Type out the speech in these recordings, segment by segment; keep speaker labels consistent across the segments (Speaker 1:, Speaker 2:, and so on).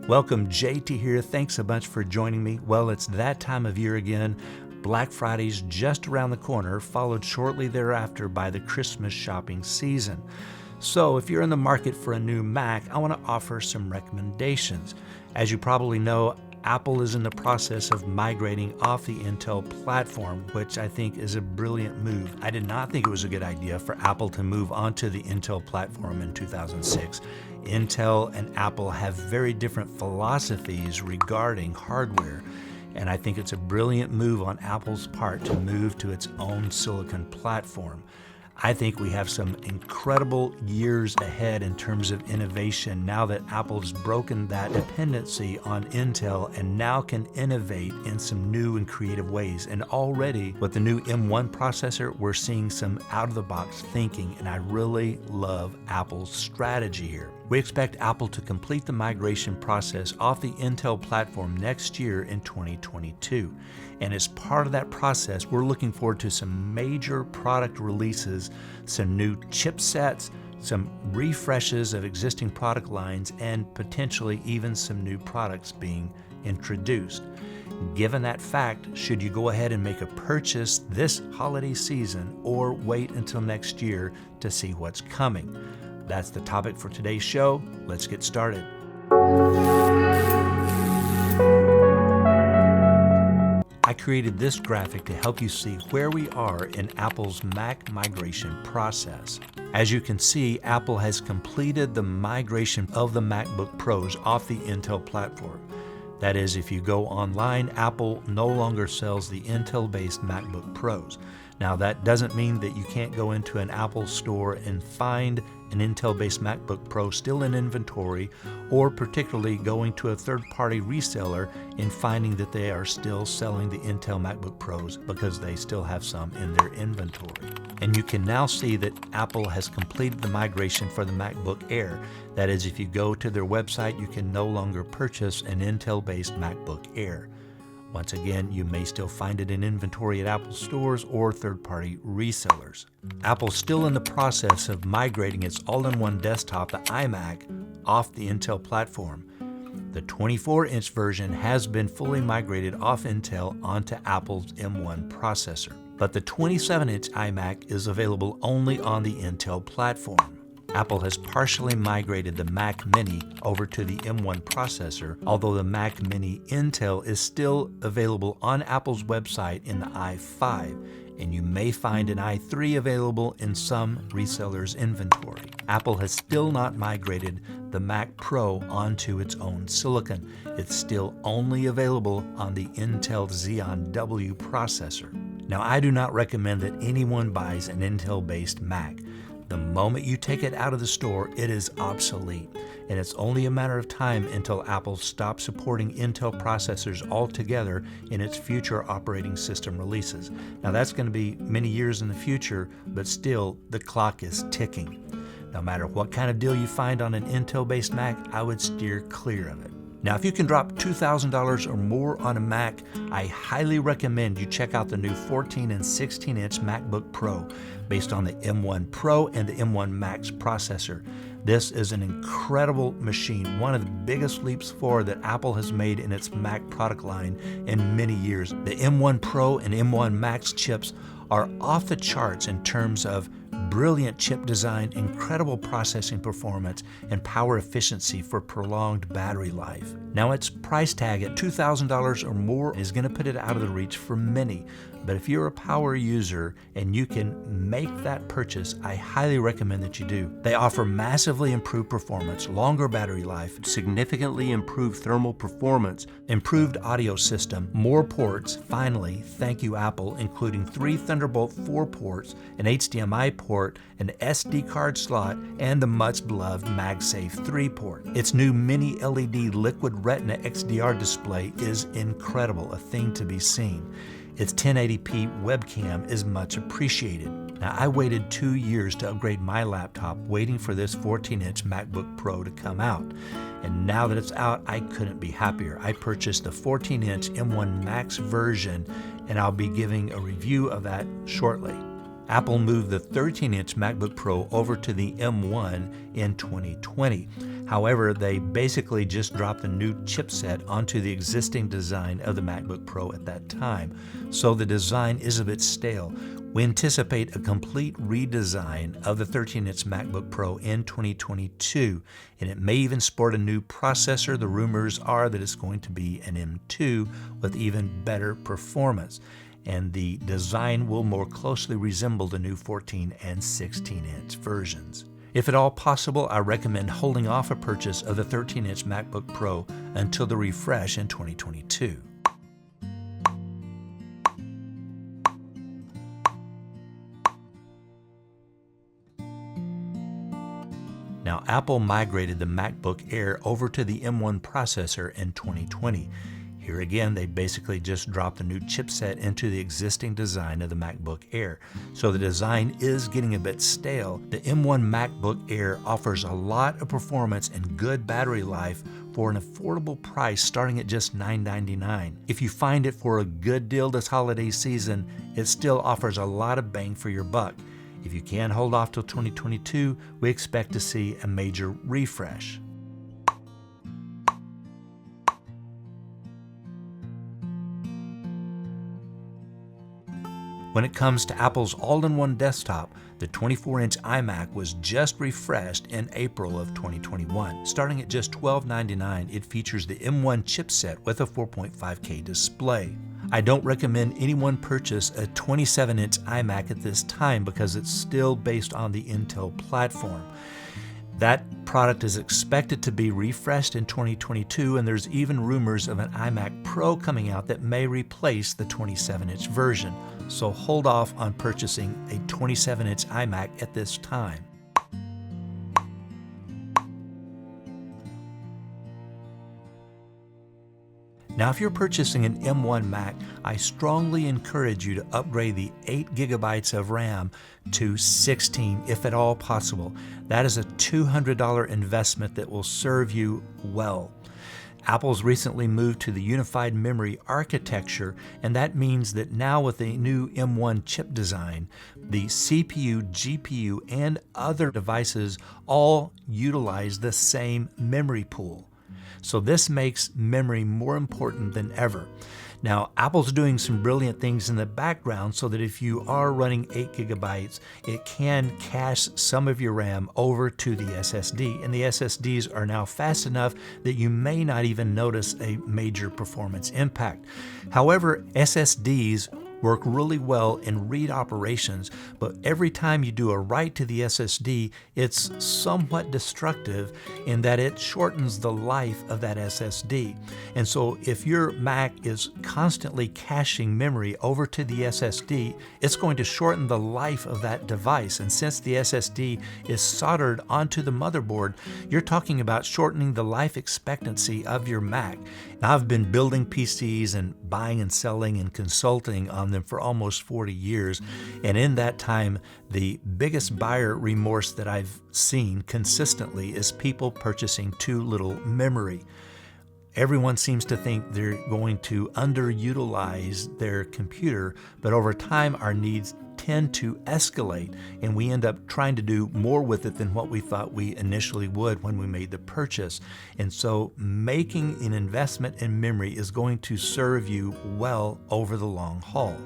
Speaker 1: Welcome, JT here. Thanks so much for joining me. Well, it's that time of year again. Black Friday's just around the corner, followed shortly thereafter by the Christmas shopping season. So if you're in the market for a new Mac, I want to offer some recommendations. As you probably know, Apple is in the process of migrating off the Intel platform, which I think is a brilliant move. I did not think it was a good idea for Apple to move onto the Intel platform in 2006. Intel and Apple have very different philosophies regarding hardware, and I think it's a brilliant move on Apple's part to move to its own silicon platform. I think we have some incredible years ahead in terms of innovation now that Apple's broken that dependency on Intel and now can innovate in some new and creative ways. And already with the new M1 processor, we're seeing some out-of-the-box thinking, and I really love Apple's strategy here. We expect Apple to complete the migration process off the Intel platform next year in 2022. And as part of that process, we're looking forward to some major product releases, some new chipsets, some refreshes of existing product lines, and potentially even some new products being introduced. Given that fact, should you go ahead and make a purchase this holiday season or wait until next year to see what's coming? That's the topic for today's show. Let's get started. I created this graphic to help you see where we are in Apple's Mac migration process. As you can see, Apple has completed the migration of the MacBook Pros off the Intel platform. That is, if you go online, Apple no longer sells the Intel-based MacBook Pros. Now, that doesn't mean that you can't go into an Apple store and find an Intel-based MacBook Pro still in inventory, or particularly going to a third-party reseller and finding that they are still selling the Intel MacBook Pros because they still have some in their inventory. And you can now see that Apple has completed the migration for the MacBook Air. That is, if you go to their website, you can no longer purchase an Intel-based MacBook Air. Once again, you may still find it in inventory at Apple stores or third-party resellers. Apple's still in the process of migrating its all-in-one desktop, the iMac, off the Intel platform. The 24-inch version has been fully migrated off Intel onto Apple's M1 processor, but the 27-inch iMac is available only on the Intel platform. Apple has partially migrated the Mac Mini over to the M1 processor, although the Mac Mini Intel is still available on Apple's website in the i5, and you may find an i3 available in some resellers' inventory. Apple has still not migrated the Mac Pro onto its own silicon. It's still only available on the Intel Xeon W processor. Now, I do not recommend that anyone buys an Intel-based Mac. The moment you take it out of the store, it is obsolete, and it's only a matter of time until Apple stops supporting Intel processors altogether in its future operating system releases. Now, that's going to be many years in the future, but still, the clock is ticking. No matter what kind of deal you find on an Intel-based Mac, I would steer clear of it. Now, if you can drop $2,000 or more on a Mac, I highly recommend you check out the new 14 and 16-inch MacBook Pro based on the M1 Pro and the M1 Max processor. This is an incredible machine, one of the biggest leaps forward that Apple has made in its Mac product line in many years. The M1 Pro and M1 Max chips are off the charts in terms of brilliant chip design, incredible processing performance, and power efficiency for prolonged battery life. Now, its price tag at $2,000 or more is going to put it out of the reach for many, but if you're a power user and you can make that purchase, I highly recommend that you do. They offer massively improved performance, longer battery life, significantly improved thermal performance, improved audio system, more ports, finally, thank you Apple, including 3 Thunderbolt 4 ports, an HDMI port, an SD card slot, and the much beloved MagSafe 3 port. Its new mini LED liquid retina XDR display is incredible, a thing to be seen. Its 1080p webcam is much appreciated. Now, I waited 2 years to upgrade my laptop, waiting for this 14-inch MacBook Pro to come out. And now that it's out, I couldn't be happier. I purchased the 14-inch M1 Max version, and I'll be giving a review of that shortly. Apple moved the 13-inch MacBook Pro over to the M1 in 2020. However, they basically just dropped the new chipset onto the existing design of the MacBook Pro at that time, so the design is a bit stale. We anticipate a complete redesign of the 13-inch MacBook Pro in 2022, and it may even sport a new processor. The rumors are that it's going to be an M2 with even better performance, and the design will more closely resemble the new 14 and 16-inch versions. If at all possible, I recommend holding off a purchase of the 13-inch MacBook Pro until the refresh in 2022. Now, Apple migrated the MacBook Air over to the M1 processor in 2020. Here again, they basically just dropped a new chipset into the existing design of the MacBook Air. So the design is getting a bit stale. The M1 MacBook Air offers a lot of performance and good battery life for an affordable price starting at just $999. If you find it for a good deal this holiday season, it still offers a lot of bang for your buck. If you can hold off till 2022, we expect to see a major refresh. When it comes to Apple's all-in-one desktop, the 24-inch iMac was just refreshed in April of 2021. Starting at just $1299, it features the M1 chipset with a 4.5K display. I don't recommend anyone purchase a 27-inch iMac at this time because it's still based on the Intel platform. That product is expected to be refreshed in 2022, and there's even rumors of an iMac Pro coming out that may replace the 27-inch version. So hold off on purchasing a 27-inch iMac at this time. Now, if you're purchasing an M1 Mac, I strongly encourage you to upgrade the 8 gigabytes of RAM to 16, if at all possible. That is a $200 investment that will serve you well. Apple's recently moved to the unified memory architecture, and that means that now with the new M1 chip design, the CPU, GPU, and other devices all utilize the same memory pool. So this makes memory more important than ever. Now, Apple's doing some brilliant things in the background so that if you are running 8 gigabytes, it can cache some of your RAM over to the SSD, and the SSDs are now fast enough that you may not even notice a major performance impact. However, SSDs work really well in read operations, but every time you do a write to the SSD, it's somewhat destructive in that it shortens the life of that SSD. And so if your Mac is constantly caching memory over to the SSD, it's going to shorten the life of that device. And since the SSD is soldered onto the motherboard, you're talking about shortening the life expectancy of your Mac. Now, I've been building PCs and buying and selling and consulting on them for almost 40 years. And in that time, the biggest buyer remorse that I've seen consistently is people purchasing too little memory. Everyone seems to think they're going to underutilize their computer, but over time our needs tend to escalate, and we end up trying to do more with it than what we thought we initially would when we made the purchase. And so making an investment in memory is going to serve you well over the long haul.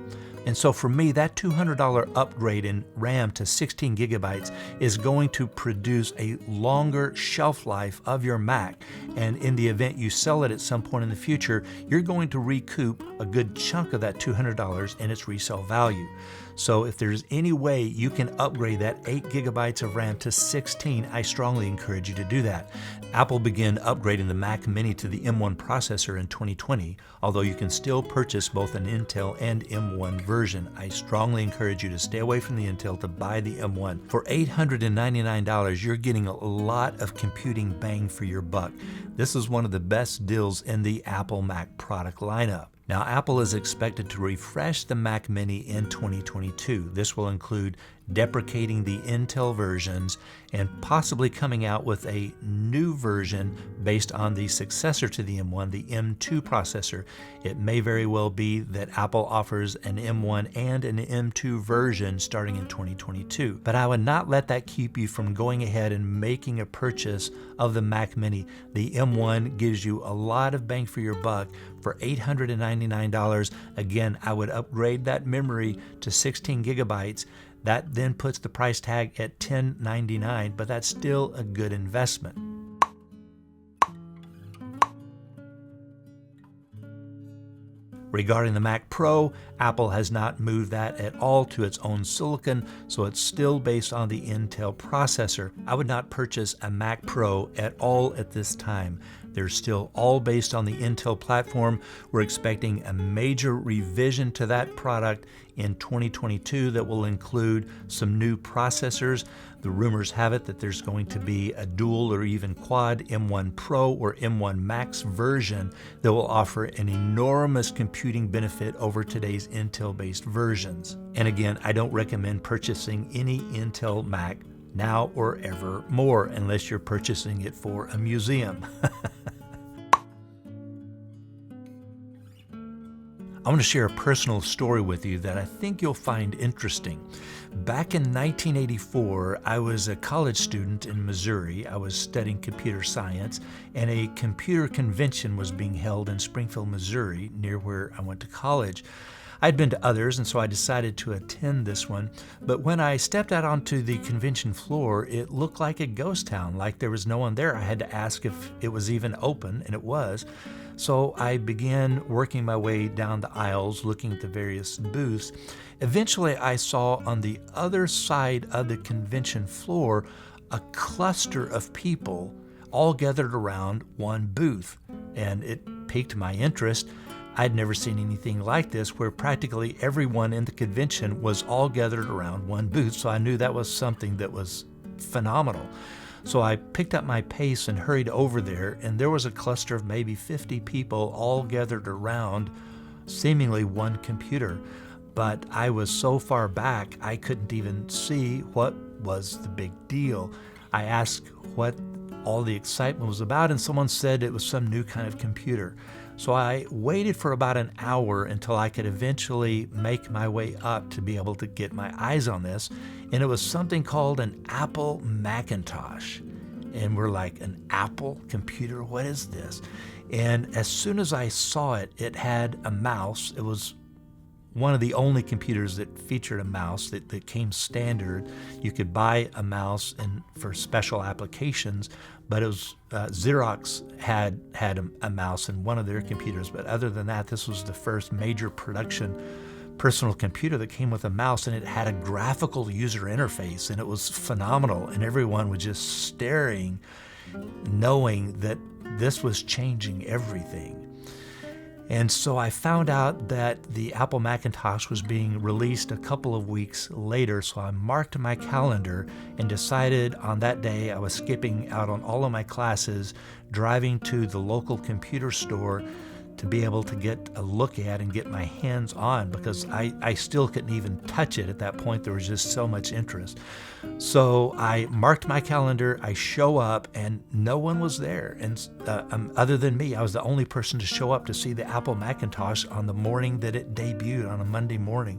Speaker 1: And so for me, that $200 upgrade in RAM to 16 gigabytes is going to produce a longer shelf life of your Mac. And in the event you sell it at some point in the future, you're going to recoup a good chunk of that $200 in its resale value. So if there's any way you can upgrade that 8 gigabytes of RAM to 16, I strongly encourage you to do that. Apple began upgrading the Mac Mini to the M1 processor in 2020, although you can still purchase both an Intel and M1 version. I strongly encourage you to stay away from the Intel to buy the M1. For $899, you're getting a lot of computing bang for your buck. This is one of the best deals in the Apple Mac product lineup. Now, Apple is expected to refresh the Mac Mini in 2022. This will include deprecating the Intel versions and possibly coming out with a new version based on the successor to the M1, the M2 processor. It may very well be that Apple offers an M1 and an M2 version starting in 2022. But I would not let that keep you from going ahead and making a purchase of the Mac Mini. The M1 gives you a lot of bang for your buck for $899. Again, I would upgrade that memory to 16 gigabytes. That then puts the price tag at $1099, but that's still a good investment. Regarding the Mac Pro, Apple has not moved that at all to its own silicon, so it's still based on the Intel processor. I would not purchase a Mac Pro at all at this time. They're still all based on the Intel platform. We're expecting a major revision to that product in 2022 that will include some new processors. The rumors have it that there's going to be a dual or even quad M1 Pro or M1 Max version that will offer an enormous computing benefit over today's Intel-based versions. And again, I don't recommend purchasing any Intel Mac now or ever more unless you're purchasing it for a museum. I want to share a personal story with you that I think you'll find interesting. Back in 1984, I was a college student in Missouri. I was studying computer science, and a computer convention was being held in Springfield, Missouri, near where I went to college. I'd been to others, and so I decided to attend this one. But when I stepped out onto the convention floor, it looked like a ghost town, like there was no one there. I had to ask if it was even open, and it was. So I began working my way down the aisles, looking at the various booths. Eventually, I saw on the other side of the convention floor a cluster of people all gathered around one booth, and it piqued my interest. I'd never seen anything like this, where practically everyone in the convention was all gathered around one booth, so I knew that was something that was phenomenal. So I picked up my pace and hurried over there, and there was a cluster of maybe 50 people all gathered around seemingly one computer. But I was so far back, I couldn't even see what was the big deal. I asked what all the excitement was about, and someone said it was some new kind of computer. So I waited for about an hour until I could eventually make my way up to be able to get my eyes on this. And it was something called an Apple Macintosh. And we're like, an Apple computer? What is this? And as soon as I saw it, it had a mouse. It was one of the only computers that featured a mouse that came standard. You could buy a mouse for special applications, but it was Xerox had a mouse in one of their computers. But other than that, this was the first major production personal computer that came with a mouse, and it had a graphical user interface, and it was phenomenal. And everyone was just staring, knowing that this was changing everything. And so I found out that the Apple Macintosh was being released a couple of weeks later, so I marked my calendar and decided on that day I was skipping out on all of my classes, driving to the local computer store to be able to get a look at and get my hands on, because I still couldn't even touch it at that point. There was just so much interest. So I marked my calendar, I show up, and no one was there. And other than me, I was the only person to show up to see the Apple Macintosh on the morning that it debuted, on a Monday morning.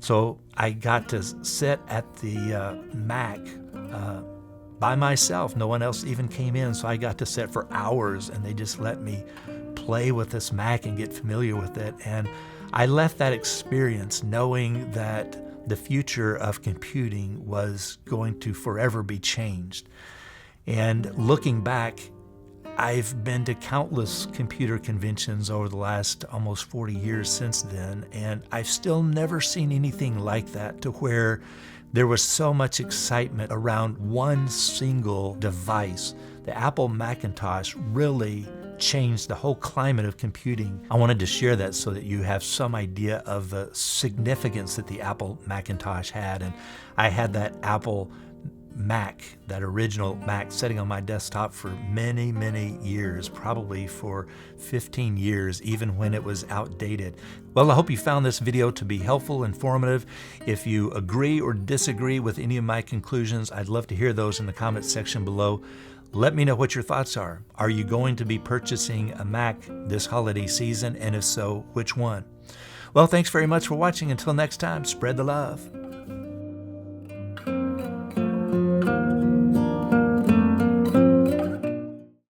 Speaker 1: So I got to sit at the Mac by myself. No one else even came in, so I got to sit for hours, and they just let me play with this Mac and get familiar with it. And I left that experience knowing that the future of computing was going to forever be changed. And looking back, I've been to countless computer conventions over the last almost 40 years since then, and I've still never seen anything like that, to where there was so much excitement around one single device. The Apple Macintosh really changed the whole climate of computing. I wanted to share that so that you have some idea of the significance that the Apple Macintosh had. And I had that Apple Mac, that original Mac, sitting on my desktop for many, many years, probably for 15 years, even when it was outdated. Well, I hope you found this video to be helpful, informative. If you agree or disagree with any of my conclusions, I'd love to hear those in the comments section below. Let me know what your thoughts are. Are you going to be purchasing a Mac this holiday season? And if so, which one? Well, thanks very much for watching. Until next time, spread the love.